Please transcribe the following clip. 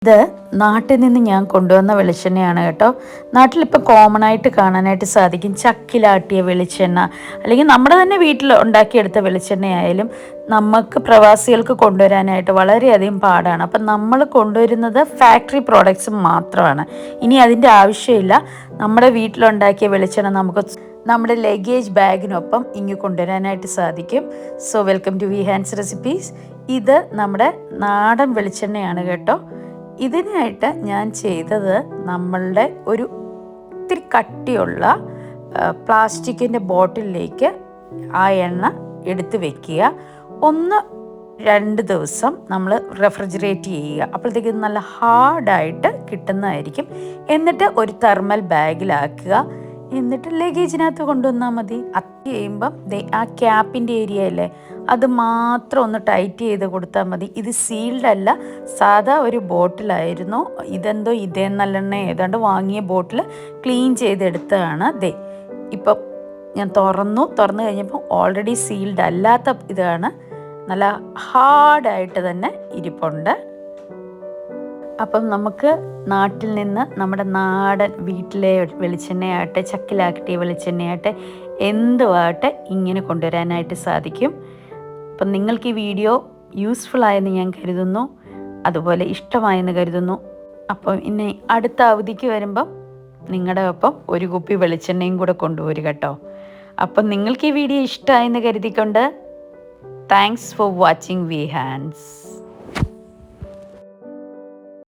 ഇത് നാട്ടിൽ നിന്ന് ഞാൻ കൊണ്ടുവന്ന വെളിച്ചെണ്ണയാണ് കേട്ടോ. നാട്ടിലിപ്പോൾ കോമൺ ആയിട്ട് കാണാനായിട്ട് സാധിക്കും ചക്കിലാട്ടിയ വെളിച്ചെണ്ണ, അല്ലെങ്കിൽ നമ്മുടെ തന്നെ വീട്ടിൽ ഉണ്ടാക്കിയെടുത്ത വെളിച്ചെണ്ണയായാലും നമുക്ക് പ്രവാസികൾക്ക് കൊണ്ടുവരാനായിട്ട് വളരെയധികം പാടാണ്. അപ്പം നമ്മൾ കൊണ്ടുവരുന്നത് ഫാക്ടറി പ്രോഡക്ട്സ് മാത്രമാണ്. ഇനി അതിൻ്റെ ആവശ്യമില്ല. നമ്മുടെ വീട്ടിലുണ്ടാക്കിയ വെളിച്ചെണ്ണ നമുക്ക് നമ്മുടെ ലഗേജ് ബാഗിനൊപ്പം ഇങ്ങ് കൊണ്ടുവരാനായിട്ട് സാധിക്കും. So welcome to V hands recipes. ഇത് നമ്മുടെ നാടൻ വെളിച്ചെണ്ണയാണ് കേട്ടോ. ഇതിനായിട്ട് ഞാൻ ചെയ്തത് നമ്മളുടെ ഒരു ഇത്തിരി കട്ടിയുള്ള പ്ലാസ്റ്റിക്കിൻ്റെ ബോട്ടിലിലേക്ക് ആ എണ്ണ എടുത്ത് വെക്കുക. 1-2 ദിവസം നമ്മൾ റെഫ്രിജറേറ്റ് ചെയ്യുക. അപ്പോഴത്തേക്ക് നല്ല ഹാർഡായിട്ട് കിട്ടുന്നതായിരിക്കും. എന്നിട്ട് ഒരു തെർമൽ ബാഗിലാക്കുക. എന്നിട്ട് ലഗേജിനകത്ത് കൊണ്ടുവന്നാൽ മതി. ചെയ്യുമ്പം ആ ക്യാപ്പിൻ്റെ ഏരിയ അല്ലേ, അത് മാത്രം ഒന്ന് ടൈറ്റ് ചെയ്ത് കൊടുത്താൽ മതി. ഇത് സീൽഡ് അല്ല, സാധാ ഒരു ബോട്ടിലായിരുന്നു. ഇതെന്തോ ഇതേ നല്ലെണ്ണ ഏതാണ്ട് വാങ്ങിയ ബോട്ടിൽ ക്ലീൻ ചെയ്തെടുത്തതാണ്. ഇപ്പം ഞാൻ തുറന്നു കഴിഞ്ഞപ്പോൾ ഓൾറെഡി സീൽഡ് അല്ലാത്ത ഇതാണ്. നല്ല ഹാർഡായിട്ട് തന്നെ ഇരിപ്പുണ്ട്. അപ്പം നമുക്ക് നാട്ടിൽ നിന്ന് നമ്മുടെ നാടൻ വീട്ടിലെ വെളിച്ചെണ്ണയാകട്ടെ, ചക്കിലാക്കിയ വെളിച്ചെണ്ണയാകട്ടെ, എന്തുമാകട്ടെ ഇങ്ങനെ കൊണ്ടുവരാനായിട്ട് സാധിക്കും. അപ്പം നിങ്ങൾക്ക് ഈ വീഡിയോ യൂസ്ഫുൾ ആയെന്ന് ഞാൻ കരുതുന്നു, അതുപോലെ ഇഷ്ടമായെന്ന് കരുതുന്നു. അപ്പം ഇനി അടുത്ത അവധിക്ക് വരുമ്പം നിങ്ങളുടെ ഒപ്പം ഒരു കുപ്പി വെളിച്ചെണ്ണയും കൂടെ കൊണ്ടുവരിക കേട്ടോ. അപ്പം നിങ്ങൾക്ക് ഈ വീഡിയോ ഇഷ്ടമായെന്ന് കരുതിക്കൊണ്ട് thanks for watching we hands.